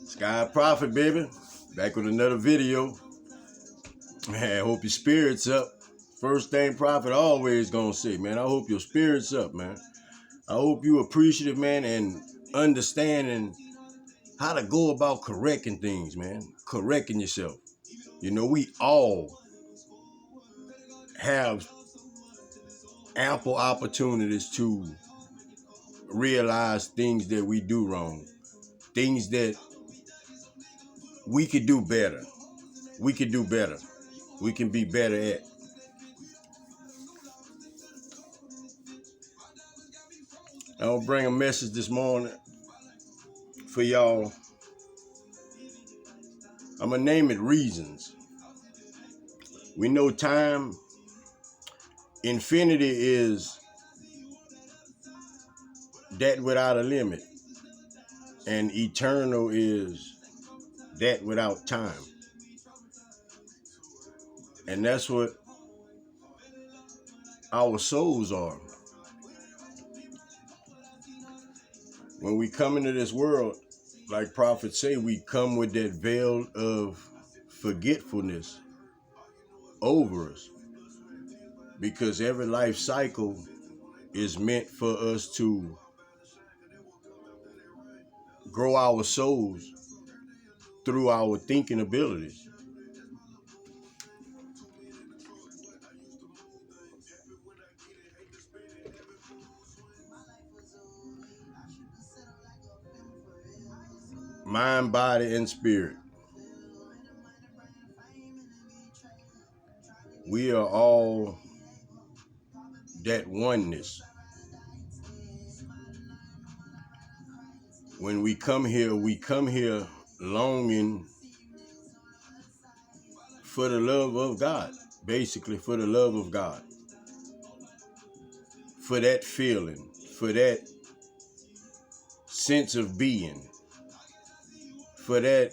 Sky Prophet, baby. Back with another video. Man, I hope your spirit's up. First thing Prophet always gonna say, man, I hope your spirit's up, man. I hope you appreciative, man, and understanding how to go about correcting things, man. Correcting yourself. You know, we all have ample opportunities to realize things that we do wrong. Things that we could do better. We could do better. We can be better at. I'll bring a message this morning for y'all. I'm gonna name it reasons. We know time, infinity is that without a limit, and eternal is that without time. And that's what our souls are. When we come into this world, like prophets say, we come with that veil of forgetfulness over us, because every life cycle is meant for us to grow our souls through our thinking abilities. Mind, body, and spirit. We are all that oneness. When we come here longing for the love of God, basically for the love of God, for that feeling, for that sense of being, for that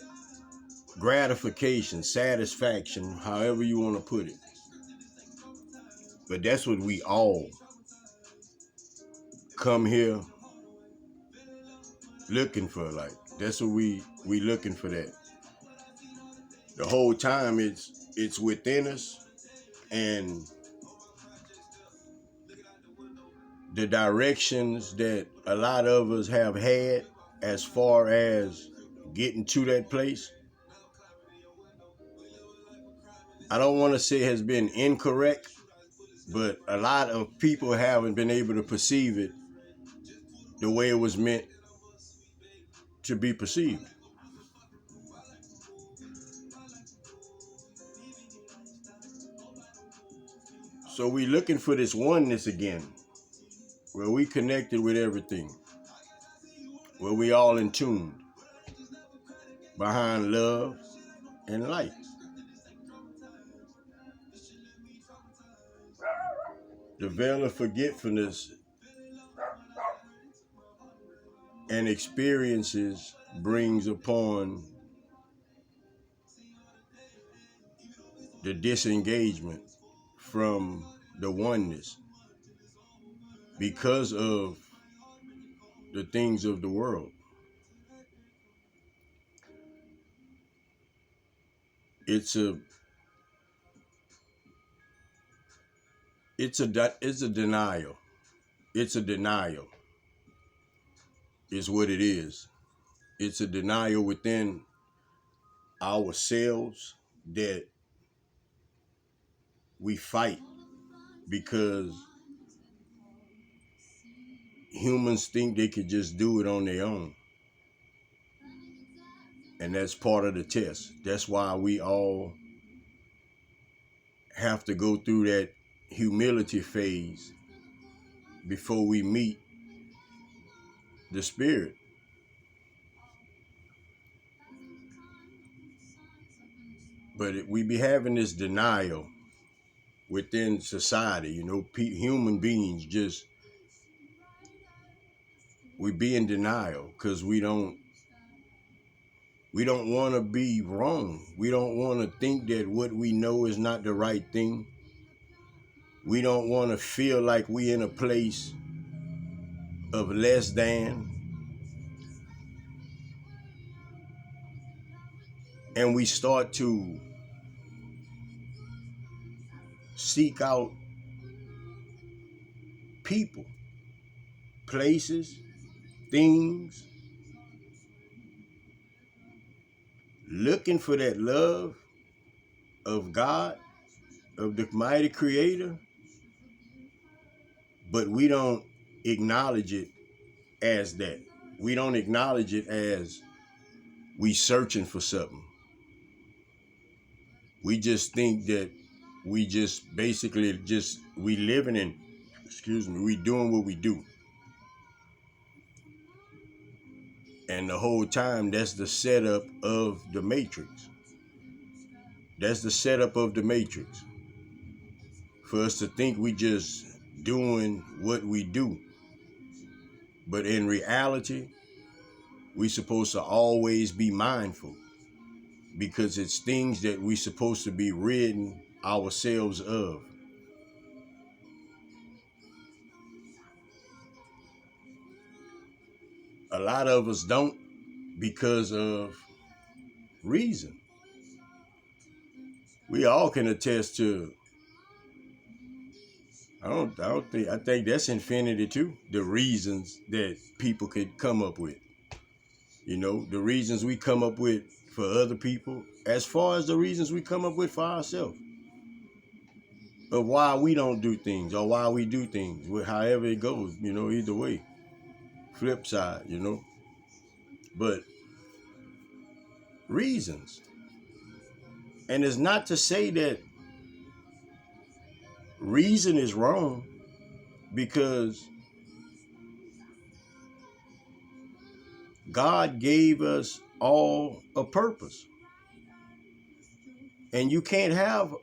gratification, satisfaction, however you want to put it. But that's what we all come here looking for. Like, that's what we looking for. That the whole time it's within us, and the directions that a lot of us have had as far as getting to that place, I don't want to say has been incorrect, but a lot of people haven't been able to perceive it the way it was meant to be perceived. So we looking for this oneness again, where we connected with everything, where we all in tune behind love and light. The veil of forgetfulness and experiences brings upon the disengagement from the oneness because of the things of the world. It's a denial. It's a denial is what it is. It's a denial within ourselves that we fight, because humans think they could just do it on their own. And that's part of the test. That's why we all have to go through that humility phase before we meet the spirit. But we be having this denial within society, you know, human beings just, we be in denial because we don't want to be wrong. We don't want to think that what we know is not the right thing. We don't want to feel like we in a place of less than. and we start to seek out people, places, things, looking for that love of God, of the mighty creator, but we don't acknowledge it as that. We don't acknowledge it as we searching for something. We just think that we just basically just we living in, we doing what we do. And the whole time that's the setup of the Matrix. That's the setup of the Matrix. For us to think we just doing what we do. But in reality, we supposed to always be mindful, because it's things that we supposed to be ridding ourselves of. A lot of us don't, because of reason. We all can attest to, I think that's infinity too. The reasons that people could come up with. You know, the reasons we come up with for other people, as far as the reasons we come up with for ourselves. Of why we don't do things, or why we do things, however it goes, either way. Flip side, But reasons. And it's not to say that reason is wrong, because God gave us all a purpose. And you can't have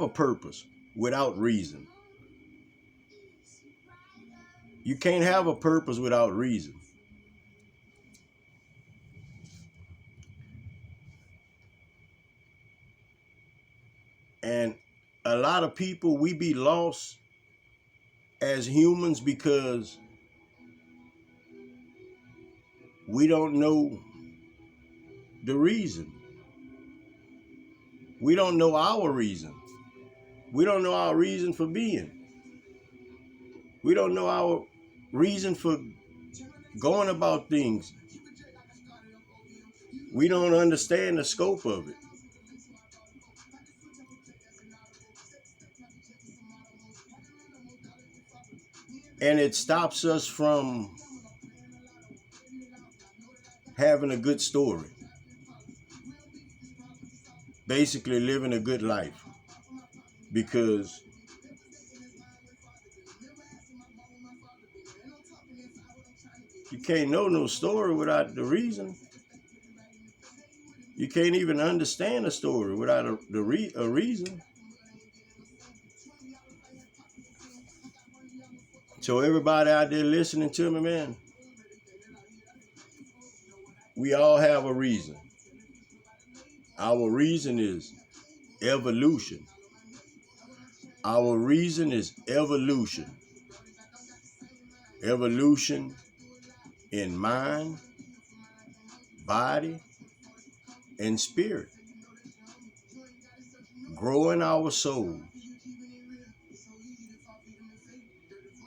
a purpose without reason. You can't have a purpose without reason. And a lot of people, we be lost as humans because we don't know the reason. We don't know our reason. We don't know our reason for being. We don't know our reason for going about things. We don't understand the scope of it. And it stops us from having a good story. Basically living a good life. Because you can't know no story without the reason. You can't even understand a story without a reason. So everybody out there listening to me, man, we all have a reason. Our reason is evolution. Our reason is evolution. Evolution in mind, body, and spirit. Growing our souls.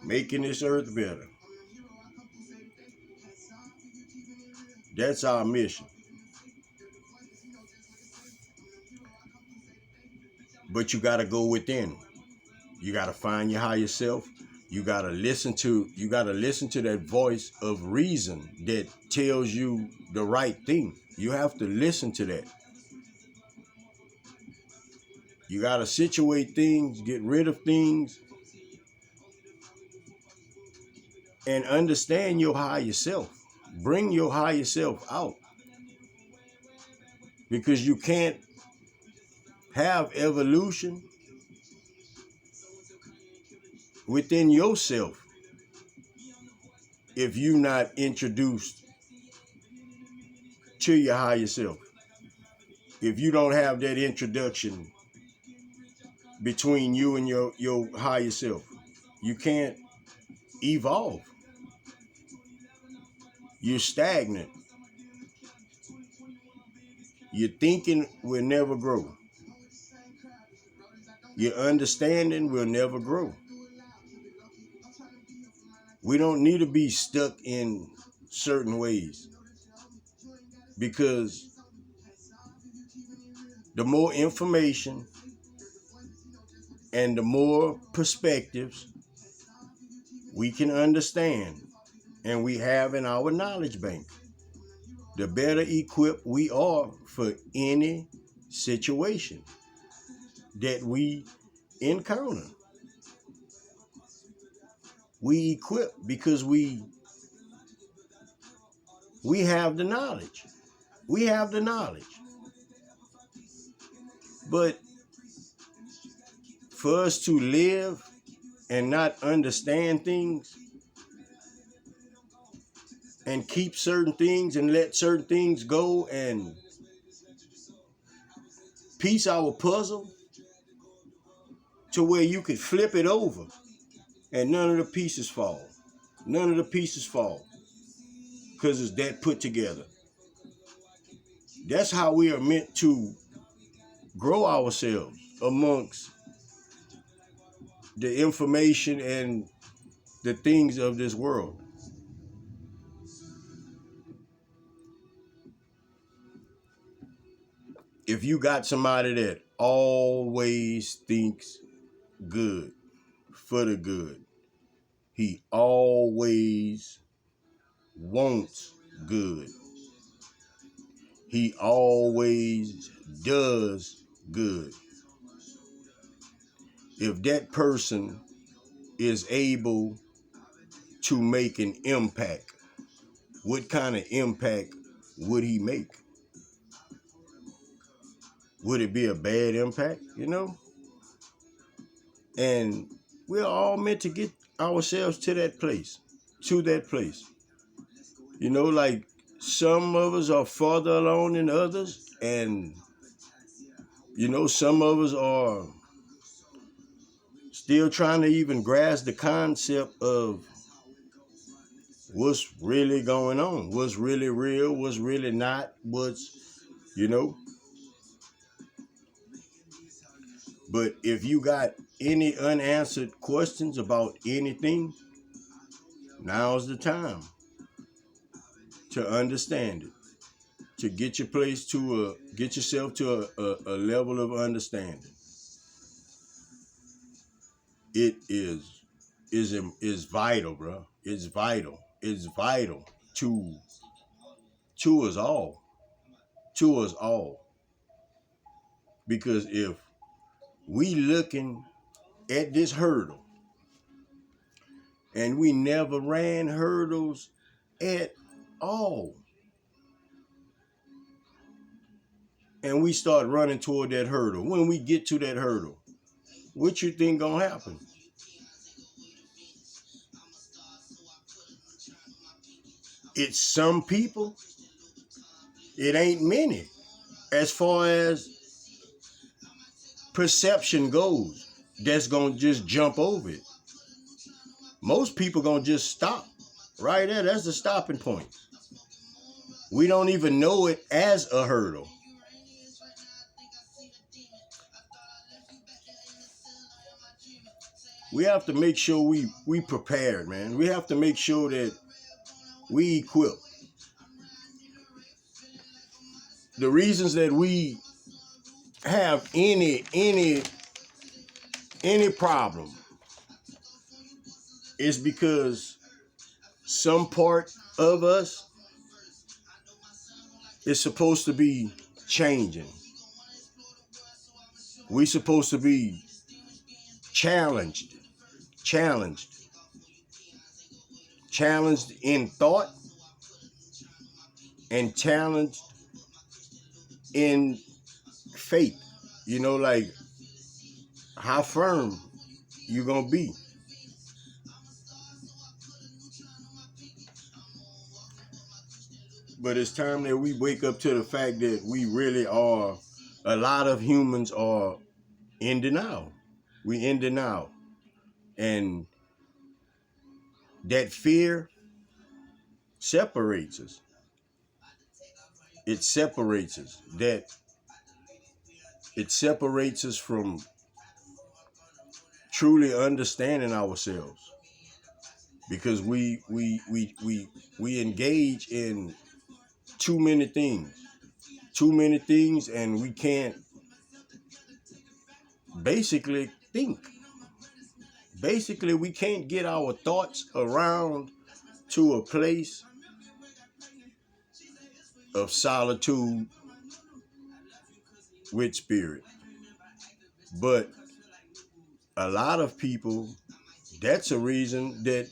Making this earth better. That's our mission. But you got to go within. You got to find your higher self. You got to listen to that voice of reason that tells you the right thing. You have to listen to that. You got to situate things, get rid of things, and understand your higher self. Bring your higher self out. Because you can't have evolution within yourself if you're not introduced to your higher self. If you don't have that introduction between you and your higher self, you can't evolve. You're stagnant. Your thinking will never grow. Your understanding will never grow. We don't need to be stuck in certain ways, because the more information and the more perspectives we can understand and we have in our knowledge bank, the better equipped we are for any situation that we encounter. We equip because we have the knowledge. We have the knowledge. But for us to live and not understand things and keep certain things and let certain things go and piece our puzzle to where you could flip it over and none of the pieces fall. None of the pieces fall because it's that put together. That's how we are meant to grow ourselves amongst the information and the things of this world. If you got somebody that always thinks good, for the good, he always wants good, he always does good. If that person is able to make an impact, what kind of impact would he make? Would it be a bad impact, you know? And we're all meant to get ourselves to that place, You know, like some of us are farther along than others, and you know, some of us are still trying to even grasp the concept of what's really going on, what's really real, what's really not, you know. But if you got any unanswered questions about anything, now's the time to understand it, to get get yourself to a level of understanding. It is vital, bro. It's vital. It's vital to us all, to us all. Because if we looking at this hurdle and we never ran hurdles at all, and we start running toward that hurdle, when we get to that hurdle, what you think gonna happen? It's some people. It ain't many as far as perception goes that's gonna just jump over it. Most people gonna just stop right there. That's the stopping point. We don't even know it as a hurdle. We have to make sure we prepared, man. We have to make sure that we equip. The reasons that we have any problem is because some part of us is supposed to be changing. We supposed to be challenged in thought and challenged in faith. You know, like how firm you gonna be. But it's time that we wake up to the fact that we really are, a lot of humans are in denial. We in denial. And that fear separates us. it separates us. That it separates us from truly understanding ourselves, because we engage in too many things, and we can't basically think. Basically, we can't get our thoughts around to a place of solitude with spirit. But a lot of people, that's a reason that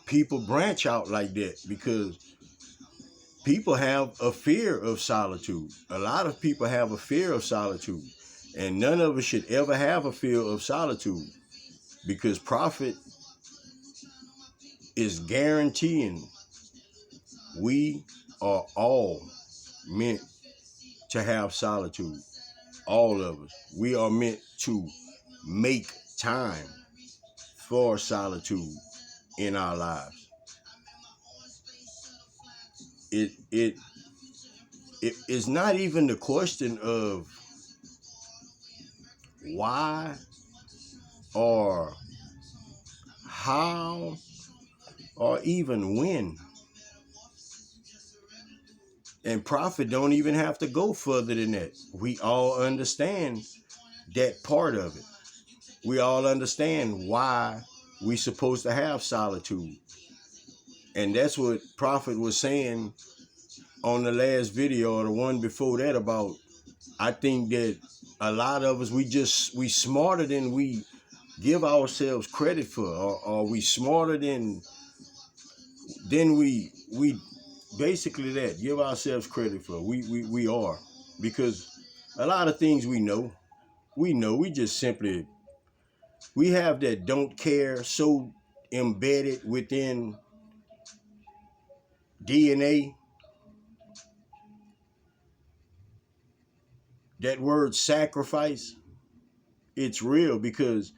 people branch out like that, because people have a fear of solitude. A lot of people have a fear of solitude, and none of us should ever have a fear of solitude, because Prophet is guaranteeing we are all meant to have solitude. All of us. We are meant to make time for solitude in our lives. It is not even the question of why or how or even when. And Prophet don't even have to go further than that. We all understand that part of it. We all understand why we supposed to have solitude. And that's what Prophet was saying on the last video, or the one before that, about, I think that a lot of us, we smarter than we give ourselves credit for, or we smarter than we basically that give ourselves credit for. We are, because a lot of things we just simply, we have that don't care so embedded within DNA. That word sacrifice, it's real, because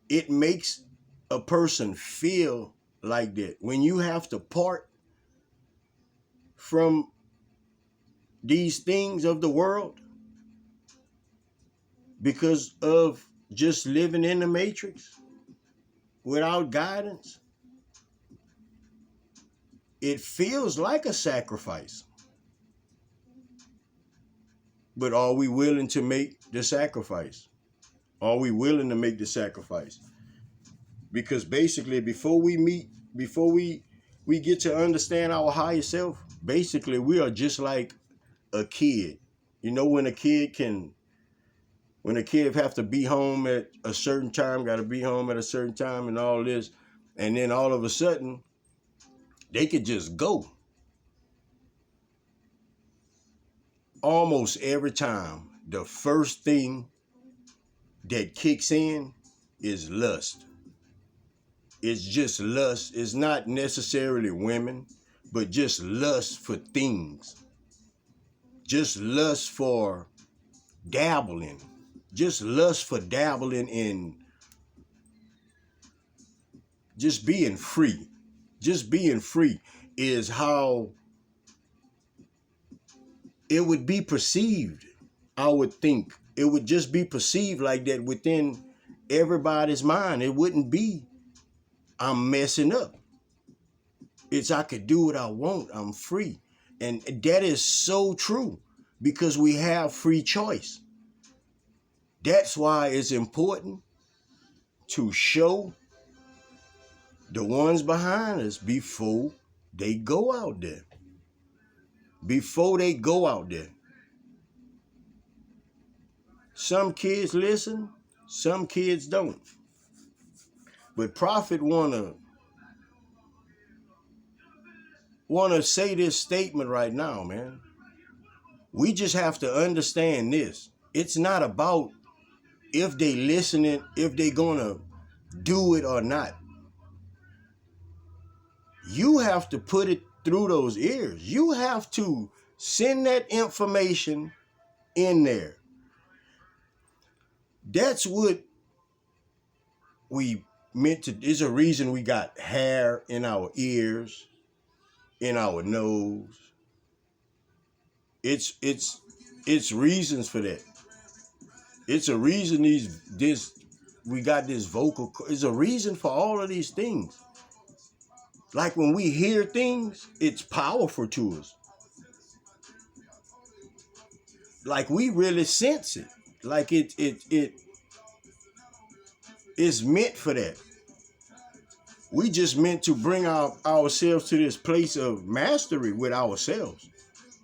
it makes a person feel like that. When you have to part from these things of the world because of just living in the matrix without guidance, it feels like a sacrifice. But are we willing to make the sacrifice? Are we willing to make the sacrifice? Because basically, before we get to understand our higher self, basically we are just like a kid. You know, when a kid have to be home at a certain time, got to be home at a certain time and all this, and then all of a sudden they could just go. Almost every time, the first thing that kicks in is lust. It's just lust. It's not necessarily women, but just lust for things. Just lust for dabbling. Just lust for dabbling in just being free. Just being free is how it would be perceived. I would think it would just be perceived like that within everybody's mind. It wouldn't be, I'm messing up. It's, I could do what I want. I'm free. And that is so true, because we have free choice. That's why it's important to show the ones behind us before they go out there. Before they go out there. Some kids listen, some kids don't. But Prophet wanna say this statement right now, man. We just have to understand this. It's not about if they listening, if they gonna do it or not. You have to put it through those ears. You have to send that information in there. That's what we meant to. There's a reason we got hair in our ears, in our nose, It's reasons for that. It's a reason we got this vocal. It's a reason for all of these things. Like when we hear things, it's powerful to us. Like we really sense it. Like it's meant for that. We just meant to bring ourselves to this place of mastery with ourselves.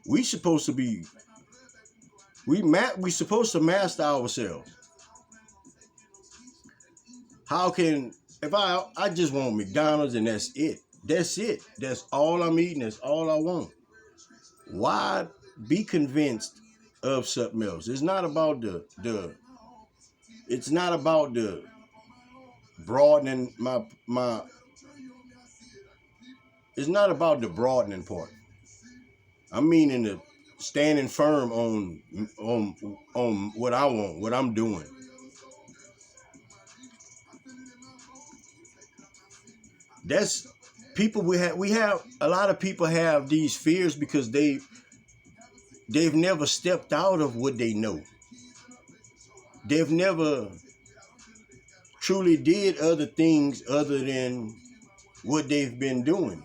We supposed to be we supposed to master ourselves. How can if I just want McDonald's and that's it. That's it. That's all I'm eating. That's all I want. Why be convinced of something else? It's not about it's not about the broadening my it's not about the broadening part. I mean in the standing firm on what I want, what I'm doing. That's people we have a lot of people have these fears because they've never stepped out of what they know. They've never truly did other things other than what they've been doing.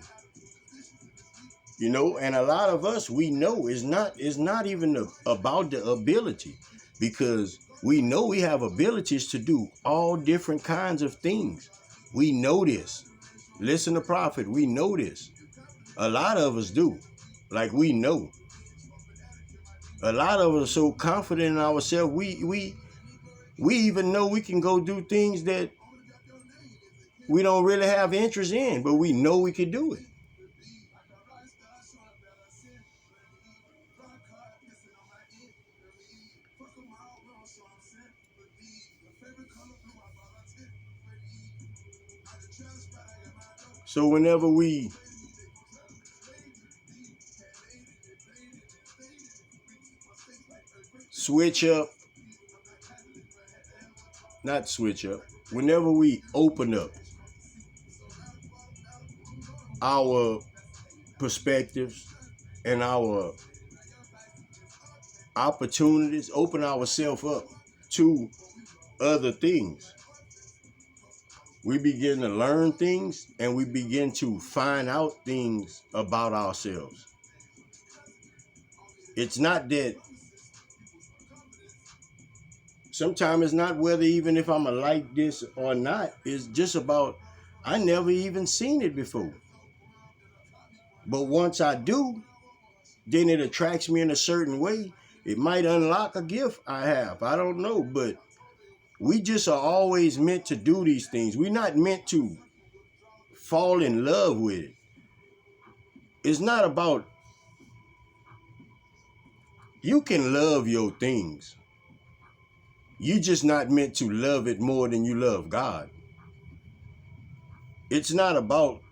You know, and a lot of us we know it's not even about the ability, because we know we have abilities to do all different kinds of things. We know this. Listen to Prophet, we know this. A lot of us do. Like we know. A lot of us are so confident in ourselves, we even know we can go do things that we don't really have interest in, but we know we can do it. So whenever we switch up, not switch up, whenever we open up our perspectives and our opportunities, open ourselves up to other things, we begin to learn things and we begin to find out things about ourselves. It's not that sometimes it's not whether even if I'm a like this or not. It's just about I never even seen it before. But once I do, then it attracts me in a certain way. It might unlock a gift I have. I don't know, but we just are always meant to do these things. We're not meant to fall in love with it. It's not about, you can love your things. You just not meant to love it more than you love God. It's not about,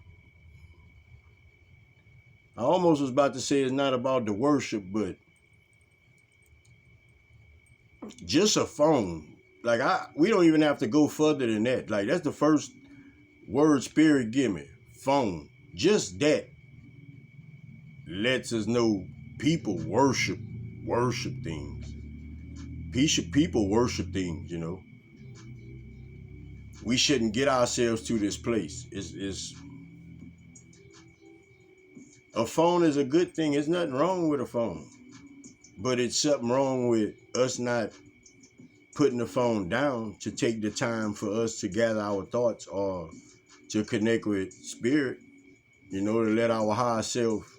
I almost was about to say it's not about the worship, but just a phone. Like we don't even have to go further than that. Like that's the first word Spirit give me. Phone. Just that lets us know people worship things. People worship things, you know. We shouldn't get ourselves to this place. It's a phone is a good thing. There's nothing wrong with a phone. But it's something wrong with us not putting the phone down to take the time for us to gather our thoughts or to connect with Spirit, you know, to let our higher self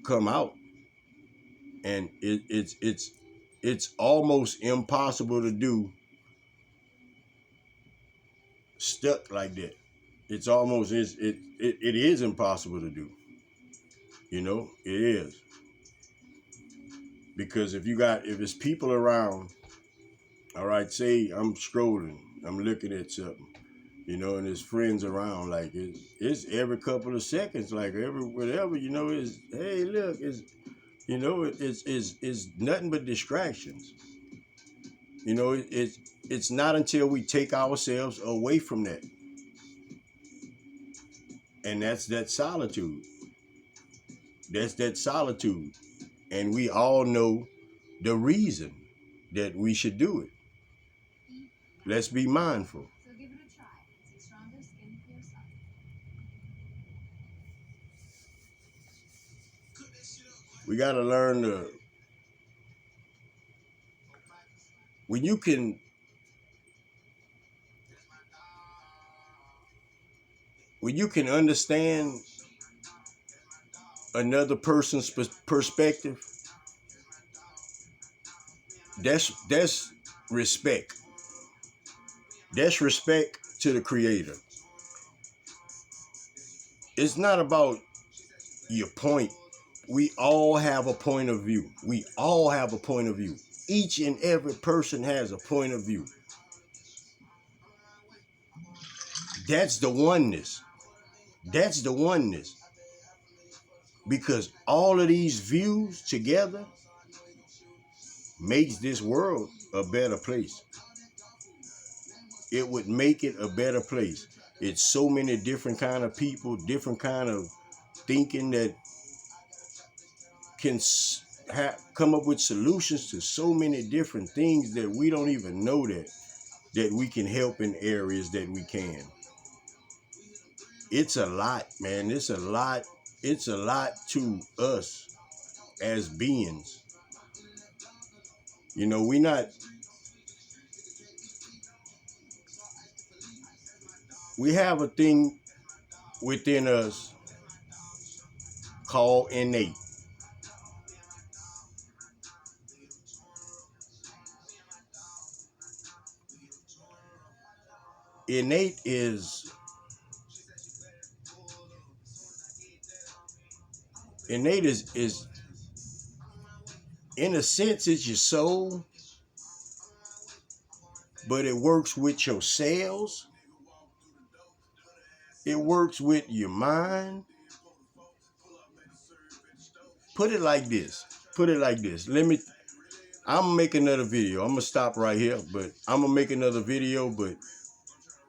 come out. And it's almost impossible to do stuck like that. It's almost it is impossible to do. You know, it is. Because if it's people around, all right, say I'm scrolling, I'm looking at something, you know, and there's friends around, like it's every couple of seconds, like every whatever, you know, is hey look, it's you know, it's nothing but distractions. You know, it's not until we take ourselves away from that. And that's that solitude. That's that solitude. And we all know the reason that we should do it. Let's be mindful. We got to learn to, when you can, when you can understand another person's perspective, that's respect. That's respect to the creator. It's not about your point. We all have a point of view. We all have a point of view. Each and every person has a point of view. That's the oneness. That's the oneness. Because all of these views together makes this world a better place. It would make it a better place. It's so many different kind of people, different kind of thinking that can come up with solutions to so many different things that we don't even know that we can help in areas that we can. It's a lot, man. It's a lot. It's a lot to us as beings. You know, we have a thing within us called innate. Innate is innate is in a sense it's your soul, but it works with your cells. It works with your mind. Put it like this. Put it like this. I'm gonna make another video. I'm gonna stop right here, but I'm gonna make another video. But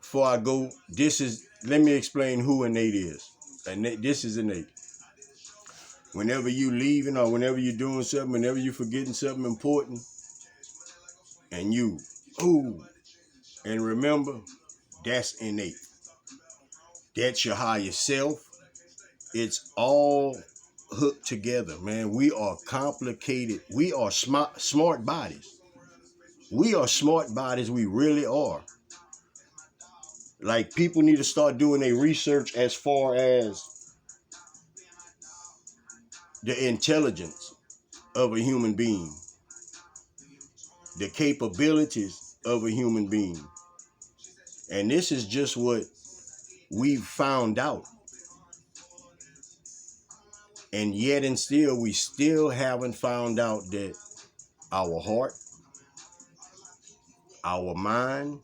before I go, let me explain who innate is. This is innate. Whenever you leaving or whenever you're doing something, whenever you're forgetting something important, and and remember, that's innate. That's your higher self. It's all hooked together, man. We are complicated. We are smart bodies. We are smart bodies. We really are. Like, people need to start doing their research as far as the intelligence of a human being, the capabilities of a human being. And this is just what we've found out. And yet and still, we still haven't found out that our heart, our mind,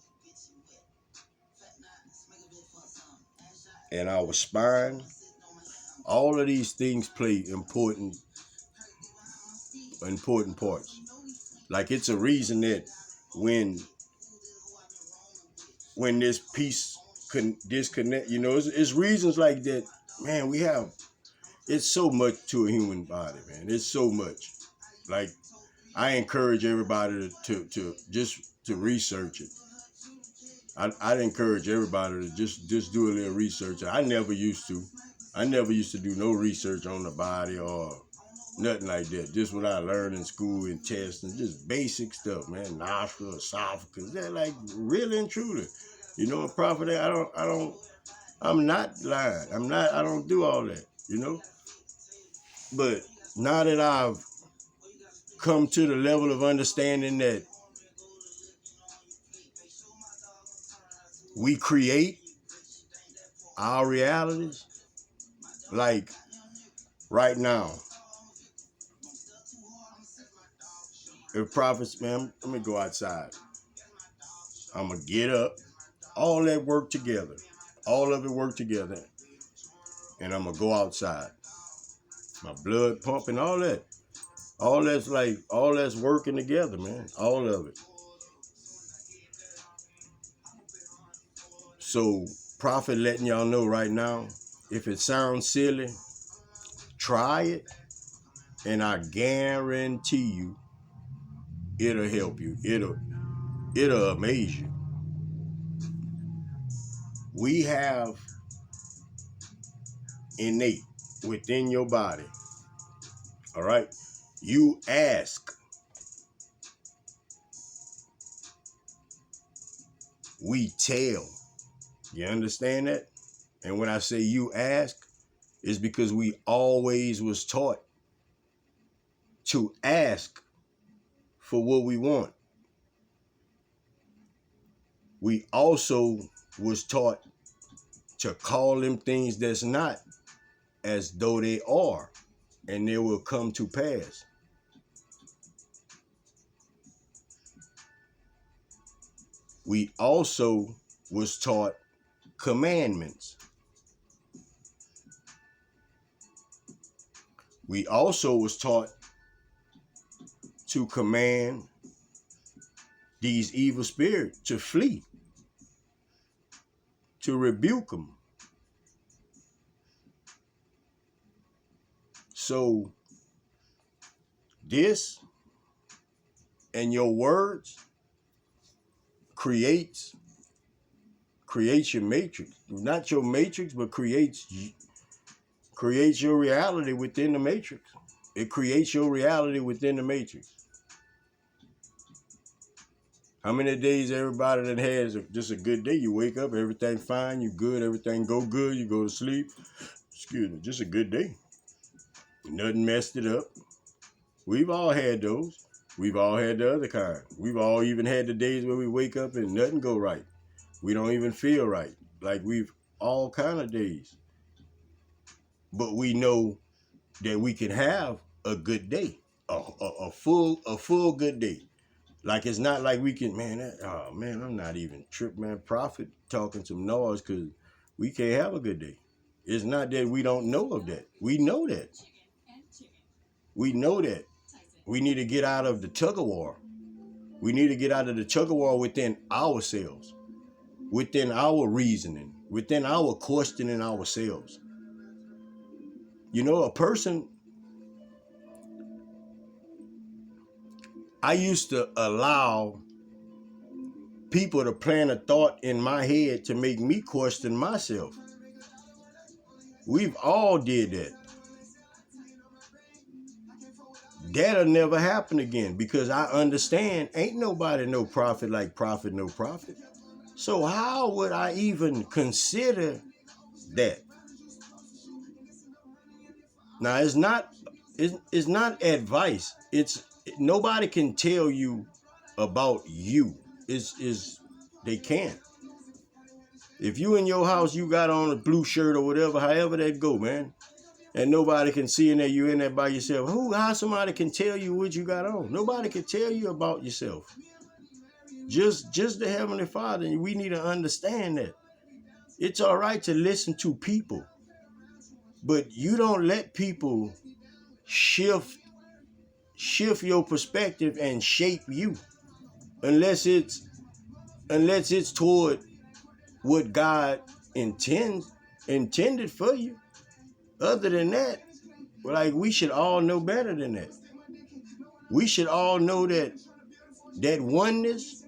and our spine, all of these things play important parts. Like, it's a reason that when this piece can disconnect, you know, it's reasons like that. Man, it's so much to a human body, man. It's so much. Like, I encourage everybody to research it. I'd encourage everybody to just do a little research. I never used to do no research on the body or nothing like that. Just what I learned in school and tests and just basic stuff, man. Nostril, esophagus. They're like, really and truly. You know, Prophet, I'm not lying. I don't do all that, you know? But now that I've come to the level of understanding that we create our realities, like right now, if prophets, man, let me go outside. I'm going to get up, all that work together, all of it work together, and I'm going to go outside. My blood pumping, all that. All that's working together, man. All of it. So, Prophet letting y'all know right now, if it sounds silly, Try it, and I guarantee you, it'll help you. It'll amaze you. We have innate within your body. All right? You ask. We tell. You understand that? And when I say you ask, it's because we always was taught to ask for what we want. We also was taught to call them things that's not as though they are, and they will come to pass. We also was taught commandments. We also was taught to command these evil spirits to flee, to rebuke them. So this and your words creates your matrix. Not your matrix, but creates your reality within the matrix. It creates your reality within the matrix. How many days everybody that has just a good day? You wake up, everything fine, you good, everything go good, you go to sleep. Excuse me, just a good day. Nothing messed it up. We've all had those. We've all had the other kind. We've all even had the days where we wake up and nothing go right. We don't even feel right. Like we've all kind of days. But we know that we can have a good day, a full good day. Like it's not like we can, I'm not even tripping, man. Prophet talking some noise because we can't have a good day. It's not that we don't know of that. We know that. We know that. We need to get out of the tug of war. We need to get out of the tug of war within ourselves, within our reasoning, within our questioning ourselves. You know, a person, I used to allow people to plant a thought in my head to make me question myself. We've all did that. That'll never happen again because I understand ain't nobody no prophet like prophet no prophet. So how would I even consider that? Now it's not advice. It's nobody can tell you about you. They can't. If you in your house, you got on a blue shirt or whatever, however that go, man, and nobody can see in there, you in there by yourself. How somebody can tell you what you got on? Nobody can tell you about yourself. Just the Heavenly Father, and we need to understand that. It's all right to listen to people, but you don't let people shift your perspective and shape you unless it's toward what God intended for you. Other than that, we should all know better than that. We should all know that oneness